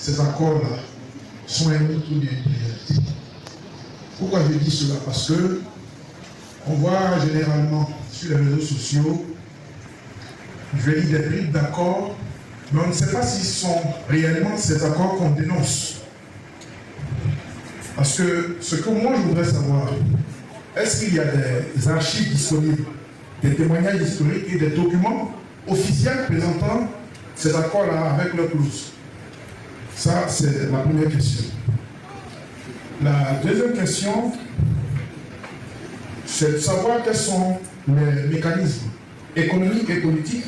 ces accords-là sont un mythe ou une réalité. Pourquoi je dis cela? Parce que on voit généralement sur les réseaux sociaux, je vais dire des bribes d'accords, mais on ne sait pas s'ils sont réellement ces accords qu'on dénonce. Parce que ce que moi je voudrais savoir, est-ce qu'il y a des archives disponibles, des témoignages historiques et des documents officiels présentant ces accords-là avec leurs clauses? Ça, c'est la première question. La deuxième question, c'est de savoir quels sont les mécanismes économiques et politiques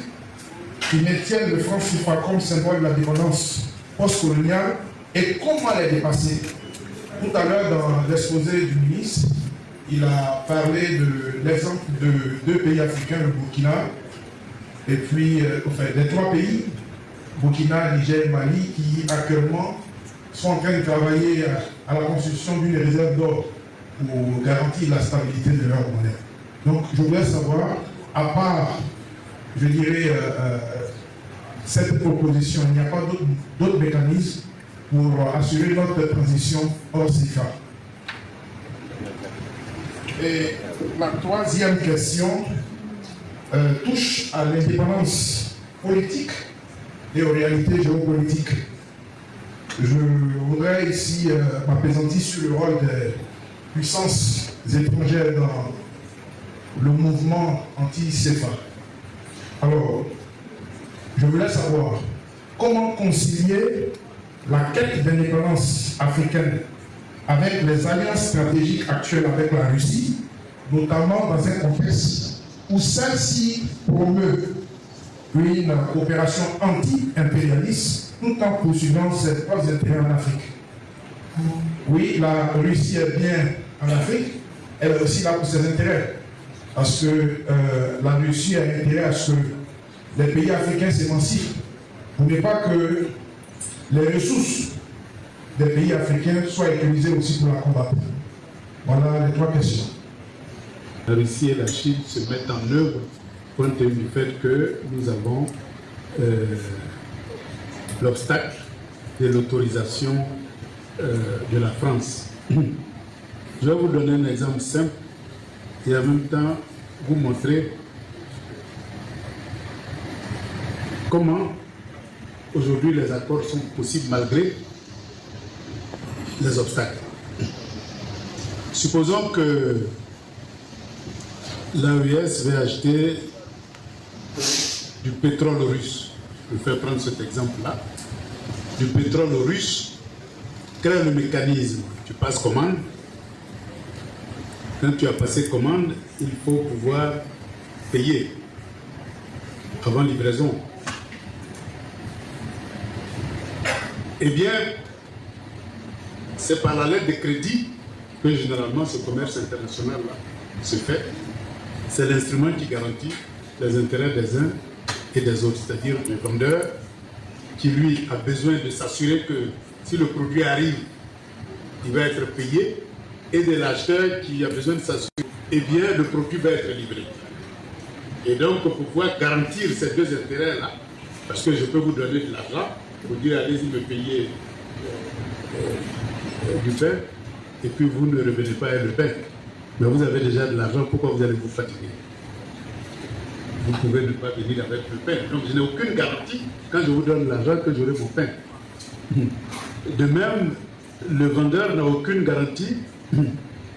qui maintiennent le franc CFA comme symbole de la dépendance postcoloniale et comment les dépasser. Tout à l'heure, dans l'exposé du ministre, il a parlé de l'exemple de 2 pays africains, le Burkina, et puis des 3 pays, Burkina, Niger, Mali, qui actuellement sont en train de travailler à la construction d'une réserve d'or pour garantir la stabilité de leur monnaie. Donc, je voudrais savoir, à part, je dirais, cette proposition, il n'y a pas d'autres mécanismes pour assurer notre transition hors CFA. Et la troisième question touche à l'indépendance politique et aux réalités géopolitiques. Je voudrais ici m'appesantir sur le rôle des puissances étrangères dans le mouvement anti-CFA. Alors, je voulais savoir comment concilier la quête d'indépendance africaine avec les alliances stratégiques actuelles avec la Russie, notamment dans un contexte où celle-ci promeut une coopération anti-impérialiste tout en poursuivant ses propres intérêts en Afrique. Oui, la Russie est bien en Afrique, elle est aussi là pour ses intérêts. Parce que la Russie a intérêt à ce que les pays africains s'émancipent. Pour ne pas que les ressources des pays africains soient utilisées aussi pour la combattre. Voilà les 3 questions. La Russie et la Chine se mettent en œuvre compte tenu du fait que nous avons l'obstacle de l'autorisation de la France. Je vais vous donner un exemple simple et en même temps vous montrer comment aujourd'hui les accords sont possibles malgré les obstacles. Supposons que l'AES veut acheter du pétrole russe. Je vais prendre cet exemple-là. Du pétrole russe, crée le mécanisme. Tu passes commande. Quand tu as passé commande, il faut pouvoir payer avant livraison. Eh bien, c'est par la lettre de crédit que généralement ce commerce international-là se fait. C'est l'instrument qui garantit les intérêts des uns et des autres, c'est-à-dire le vendeur qui, lui, a besoin de s'assurer que si le produit arrive, il va être payé, et de l'acheteur qui a besoin de s'assurer, eh bien, le produit va être livré. Et donc, pour pouvoir garantir ces 2 intérêts-là, parce que je peux vous donner de l'argent, vous dire allez-y me payer du pain, et puis vous ne revenez pas avec le pain. Mais vous avez déjà de l'argent, pourquoi vous allez vous fatiguer? Vous pouvez ne pas venir avec le pain. Donc je n'ai aucune garantie, quand je vous donne l'argent, que j'aurai mon pain. De même, le vendeur n'a aucune garantie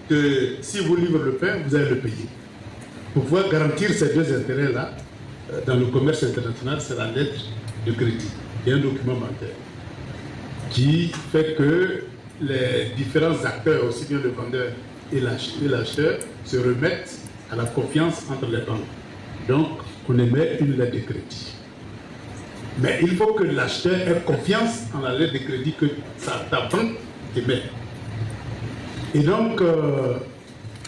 que si vous livrez le pain, vous allez le payer. Pour pouvoir garantir ces 2 intérêts-là, dans le commerce international, c'est la lettre de crédit. Il y a un document bancaire qui fait que les différents acteurs, aussi bien le vendeur et l'acheteur, se remettent à la confiance entre les banques. Donc, on émet une lettre de crédit. Mais il faut que l'acheteur ait confiance en la lettre de crédit que ta banque émet. Et donc,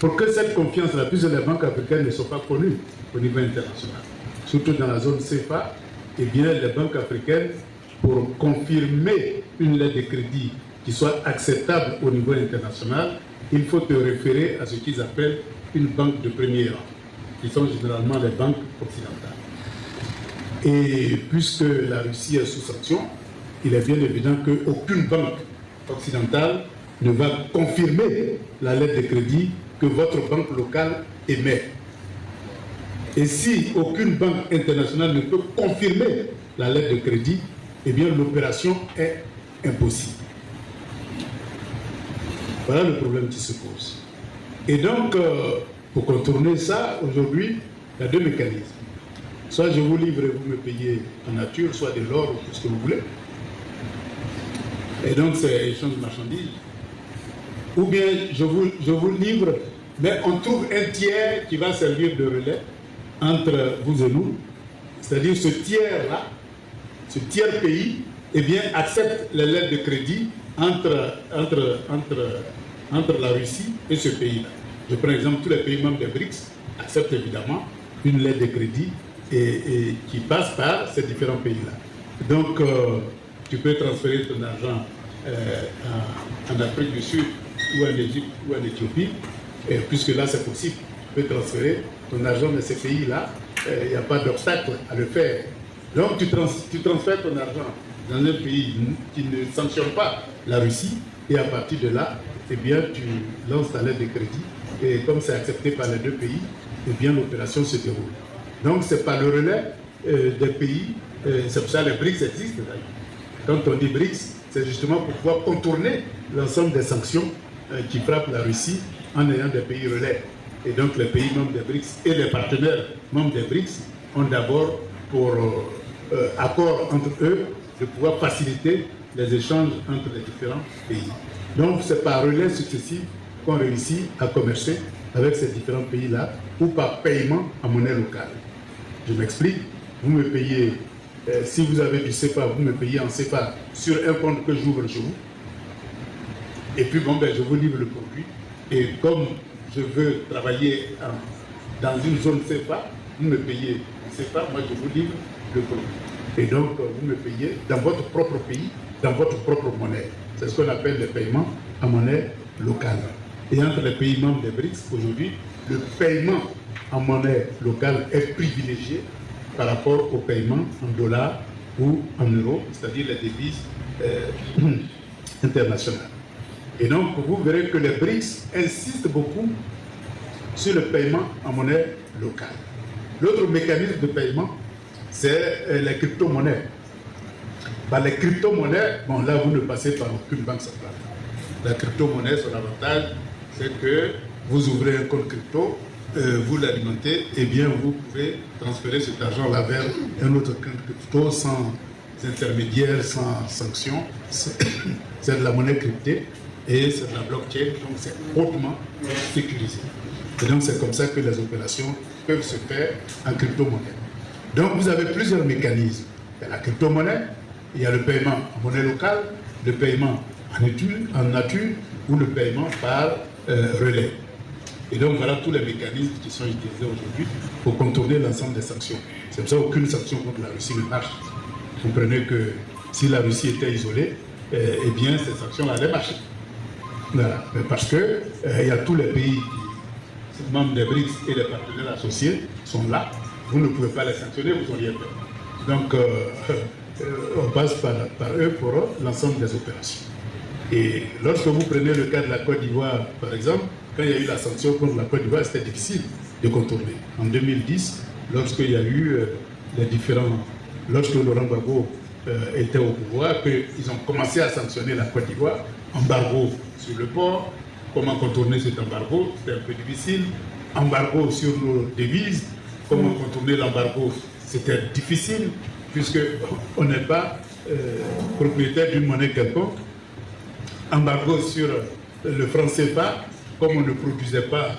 pour que cette confiance-là, puisque les banques africaines ne sont pas connues au niveau international, surtout dans la zone CFA, eh bien, les banques africaines, pour confirmer une lettre de crédit qui soit acceptable au niveau international, il faut te référer à ce qu'ils appellent une banque de premier rang, qui sont généralement les banques occidentales. Et puisque la Russie est sous sanction, il est bien évident qu'aucune banque occidentale ne va confirmer la lettre de crédit que votre banque locale émet. Et si aucune banque internationale ne peut confirmer la lettre de crédit, eh bien l'opération est impossible. Voilà le problème qui se pose. Et donc, pour contourner ça, aujourd'hui, il y a deux mécanismes. Soit je vous livre et vous me payez en nature, soit de l'or ou tout ce que vous voulez. Et donc, c'est échange de marchandises. Ou bien je vous livre, mais on trouve un tiers qui va servir de relais entre vous et nous. C'est-à-dire ce tiers-là, ce tiers pays, eh bien, accepte les lettres de crédit entre la Russie et ce pays-là. Je prends exemple, tous les pays membres des BRICS acceptent évidemment une lettre de crédit et qui passe par ces différents pays-là. Donc, tu peux transférer ton argent en Afrique du Sud ou en Égypte ou en Éthiopie, et puisque là c'est possible, tu peux transférer ton argent dans ces pays-là, il n'y a pas d'obstacle à le faire. Donc tu transfères ton argent dans un pays qui ne sanctionne pas la Russie, et à partir de là, eh bien, tu lances ta lettre de crédit, et comme c'est accepté par les deux pays, eh bien l'opération se déroule. Donc c'est par le relais des pays, c'est pour ça que les BRICS existent d'ailleurs. Quand on dit BRICS, c'est justement pour pouvoir contourner l'ensemble des sanctions qui frappent la Russie en ayant des pays relais. Et donc les pays membres des BRICS et les partenaires membres des BRICS ont d'abord pour accord entre eux de pouvoir faciliter les échanges entre les différents pays. Donc c'est par relais successif qu'on réussit à commercer avec ces différents pays-là ou par paiement en monnaie locale. Je m'explique, vous me payez, si vous avez du CFA, vous me payez en CFA sur un compte que j'ouvre chez vous. Et puis bon, ben, je vous livre le produit. Et comme je veux travailler dans une zone CFA, vous me payez en CFA, moi je vous livre le produit. Et donc vous me payez dans votre propre pays, dans votre propre monnaie. C'est ce qu'on appelle le paiement en monnaie locale. Et entre les pays membres des BRICS, aujourd'hui, le paiement en monnaie locale est privilégié par rapport au paiement en dollars ou en euros, c'est-à-dire les devises internationales. Et donc, vous verrez que les BRICS insistent beaucoup sur le paiement en monnaie locale. L'autre mécanisme de paiement, c'est les crypto-monnaies. Par les crypto-monnaies, bon là, vous ne passez par aucune banque centrale. La crypto-monnaie, son avantage, c'est que vous ouvrez un compte crypto, vous l'alimentez, et bien vous pouvez transférer cet argent-là vers un autre compte crypto sans intermédiaire, sans sanction. C'est de la monnaie cryptée et c'est de la blockchain, donc c'est hautement sécurisé. Et donc c'est comme ça que les opérations peuvent se faire en crypto-monnaie. Donc vous avez plusieurs mécanismes. Il y a la crypto-monnaie, il y a le paiement en monnaie locale, le paiement en nature ou le paiement par relais. Et donc voilà tous les mécanismes qui sont utilisés aujourd'hui pour contourner l'ensemble des sanctions. C'est pour ça qu'aucune sanction contre la Russie ne marche. Vous comprenez que si la Russie était isolée, eh bien ces sanctions allaient marcher. Voilà. Mais parce que il y a tous les pays qui, membres des BRICS et les partenaires associés sont là. Vous ne pouvez pas les sanctionner, vous n'auriez pas. Donc on passe par eux pour l'ensemble des opérations. Et lorsque vous prenez le cas de la Côte d'Ivoire, par exemple, quand il y a eu la sanction contre la Côte d'Ivoire, c'était difficile de contourner. En 2010, lorsqu'il y a eu les différents... Lorsque Laurent Gbagbo était au pouvoir, qu'ils ont commencé à sanctionner la Côte d'Ivoire, embargo sur le port, comment contourner cet embargo, c'était un peu difficile. Embargo sur nos devises, comment contourner l'embargo, c'était difficile, puisqu'on n'est pas propriétaire d'une monnaie quelconque. Embargo sur le franc CFA, comme on ne produisait pas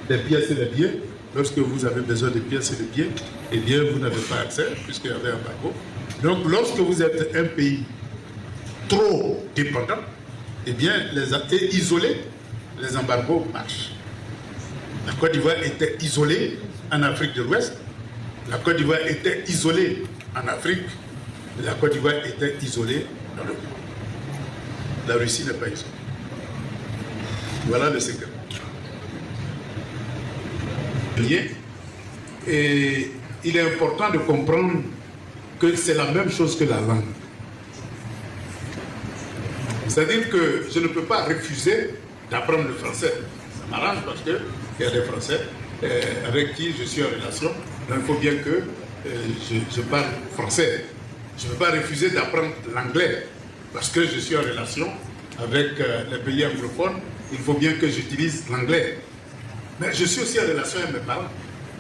des pièces et des biens, lorsque vous avez besoin de pièces et de biens, eh bien vous n'avez pas accès, puisqu'il y avait un embargo. Donc lorsque vous êtes un pays trop dépendant, eh bien, et isolé, les embargos marchent. La Côte d'Ivoire était isolée en Afrique de l'Ouest, la Côte d'Ivoire était isolée en Afrique, la Côte d'Ivoire était isolée dans le monde. La Russie n'est pas isolée. Voilà le secret. Et il est important de comprendre que c'est la même chose que la langue. C'est-à-dire que je ne peux pas refuser d'apprendre le français. Ça m'arrange parce qu'il y a des Français avec qui je suis en relation. Donc il faut bien que je parle français. Je ne peux pas refuser d'apprendre l'anglais parce que je suis en relation avec les pays anglophones. Il faut bien que j'utilise l'anglais. Mais je suis aussi en relation avec mes parents.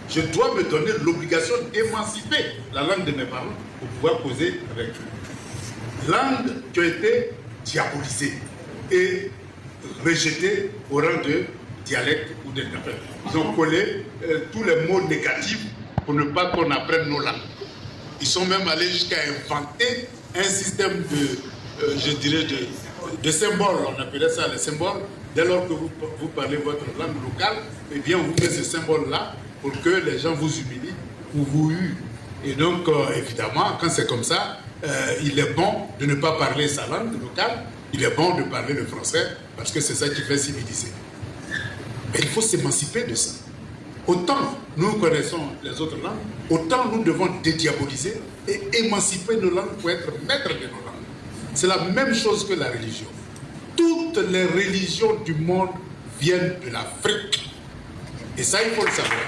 Je dois me donner l'obligation d'émanciper la langue de mes parents pour pouvoir causer avec eux. Langues qui ont été diabolisées et rejetées au rang de dialecte ou de tapin. Ils ont collé tous les mots négatifs pour ne pas qu'on apprenne nos langues. Ils sont même allés jusqu'à inventer un système de symboles. On appelait ça les symboles. Dès lors que vous parlez votre langue locale, eh bien, on vous met ce symbole-là pour que les gens vous humilient ou vous huent. Et donc, évidemment, quand c'est comme ça, il est bon de ne pas parler sa langue locale, il est bon de parler le français, parce que c'est ça qui fait civiliser. Mais il faut s'émanciper de ça. Autant nous connaissons les autres langues, autant nous devons dédiaboliser et émanciper nos langues pour être maîtres de nos langues. C'est la même chose que la religion. Toutes les religions du monde viennent de l'Afrique. Et ça, il faut le savoir.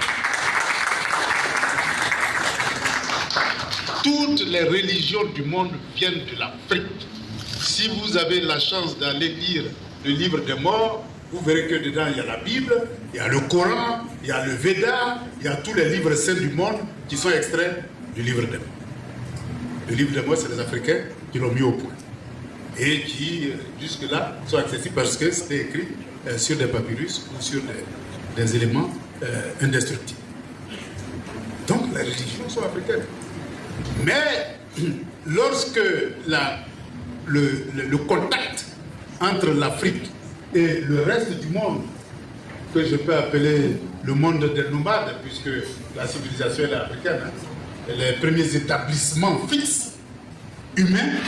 Toutes les religions du monde viennent de l'Afrique. Si vous avez la chance d'aller lire le livre des morts, vous verrez que dedans, il y a la Bible, il y a le Coran, il y a le Veda, il y a tous les livres saints du monde qui sont extraits du livre des morts. Le livre des morts, c'est les Africains qui l'ont mis au point. Et qui, jusque-là, sont accessibles parce que c'était écrit sur des papyrus ou sur des éléments indestructibles. Donc, les religions sont africaines. Mais, lorsque le contact entre l'Afrique et le reste du monde, que je peux appeler le monde des nomades, puisque la civilisation est africaine, hein, les premiers établissements fixes humains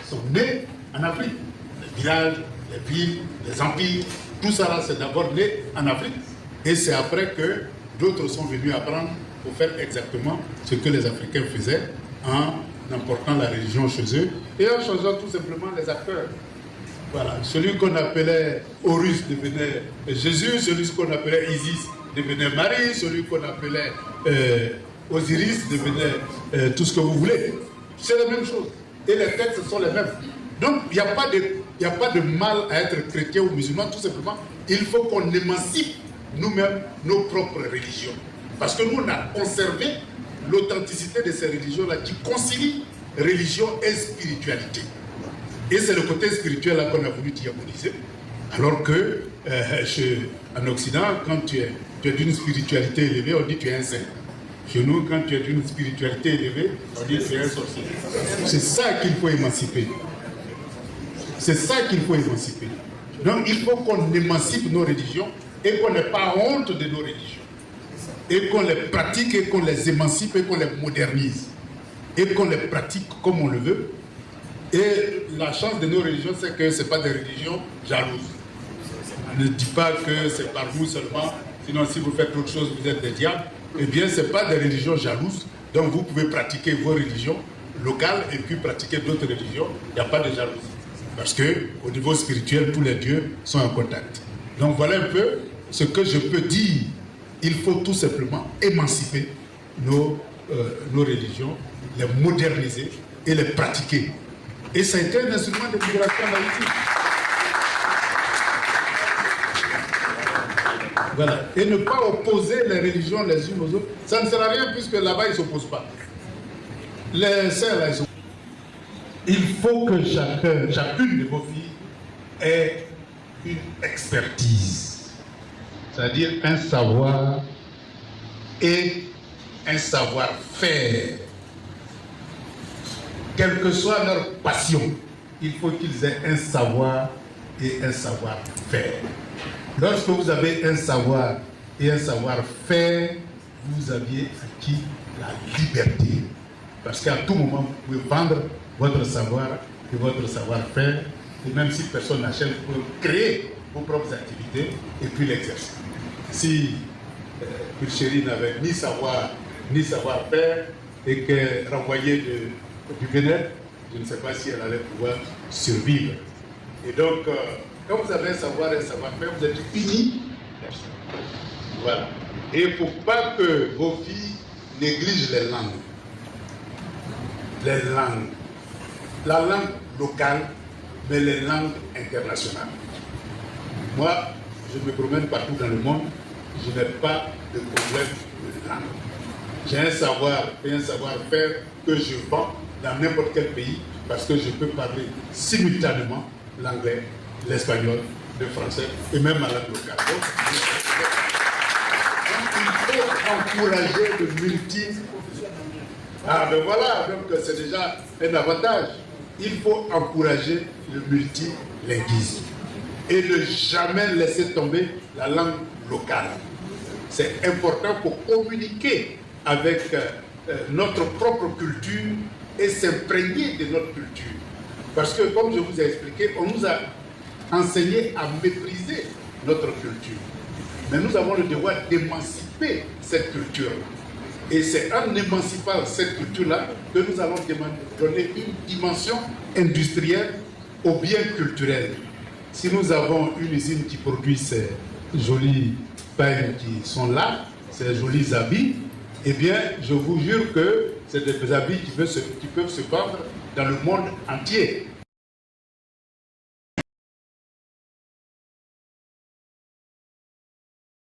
sont nés en Afrique. Les villages, les villes, les empires, tout ça là, c'est d'abord né en Afrique. Et c'est après que d'autres sont venus apprendre pour faire exactement ce que les Africains faisaient en emportant la religion chez eux et en changeant tout simplement les acteurs. Voilà, celui qu'on appelait Horus devenait Jésus, celui qu'on appelait Isis devenait Marie, celui qu'on appelait Osiris devenait tout ce que vous voulez. C'est la même chose. Et les textes sont les mêmes. Donc, il n'y a pas de mal à être chrétien ou musulman, tout simplement. Il faut qu'on émancipe nous-mêmes nos propres religions. Parce que nous, on a conservé l'authenticité de ces religions-là qui concilient religion et spiritualité. Et c'est le côté spirituel là qu'on a voulu diaboliser. Alors que, en Occident, quand tu es d'une spiritualité élevée, on dit que tu es un saint. Chez nous, quand tu es d'une spiritualité élevée, on dit que tu es un sorcier. C'est ça qu'il faut émanciper. C'est ça qu'il faut émanciper. Donc il faut qu'on émancipe nos religions et qu'on n'ait pas honte de nos religions. Et qu'on les pratique et qu'on les émancipe et qu'on les modernise. Et qu'on les pratique comme on le veut. Et la chance de nos religions, c'est que ce n'est pas des religions jalouses. On ne dit pas que c'est par vous seulement, sinon si vous faites autre chose, vous êtes des diables. Eh bien, ce n'est pas des religions jalouses. Donc vous pouvez pratiquer vos religions locales et puis pratiquer d'autres religions. Il n'y a pas de jalousie. Parce qu'au niveau spirituel, tous les dieux sont en contact. Donc voilà un peu ce que je peux dire. Il faut tout simplement émanciper nos religions, les moderniser et les pratiquer. Et ça a été un instrument de libération en Haïti. Voilà. Et ne pas opposer les religions les unes aux autres. Ça ne sert à rien puisque là-bas, ils ne s'opposent pas. Les sœurs, là, ils sont... Il faut que chacune de vos filles ait une expertise. C'est-à-dire un savoir et un savoir-faire. Quelle que soit leur passion, il faut qu'ils aient un savoir et un savoir-faire. Lorsque vous avez un savoir et un savoir-faire, vous aviez acquis la liberté. Parce qu'à tout moment, vous pouvez vendre votre savoir et votre savoir-faire, et même si personne n'achète, vous pouvez créer vos propres activités et puis l'exercer. Si Pulchérie n'avait ni savoir ni savoir-faire et qu'elle renvoyait du bien-être, je ne sais pas si elle allait pouvoir survivre. Et donc, quand vous avez un savoir et un savoir-faire, vous êtes unis. Voilà. Et il ne faut pas que vos filles négligent les langues. Les langues. La langue locale, mais les langues internationales. Moi, je me promène partout dans le monde, je n'ai pas de problème de langue. J'ai un savoir et un savoir-faire que je vends dans n'importe quel pays parce que je peux parler simultanément l'anglais, l'espagnol, le français et même ma langue locale. Donc, il faut encourager le multiprofessionnalisme. Ah ben voilà, donc c'est déjà un avantage. Il faut encourager le multilinguisme et ne jamais laisser tomber la langue locale. C'est important pour communiquer avec notre propre culture et s'imprégner de notre culture. Parce que, comme je vous ai expliqué, on nous a enseigné à mépriser notre culture. Mais nous avons le devoir d'émanciper cette culture-là. Et c'est en émancipant cette culture-là que nous allons donner une dimension industrielle aux biens culturels. Si nous avons une usine qui produit ces jolis pains qui sont là, ces jolis habits, eh bien, je vous jure que c'est des habits qui peuvent se vendre dans le monde entier.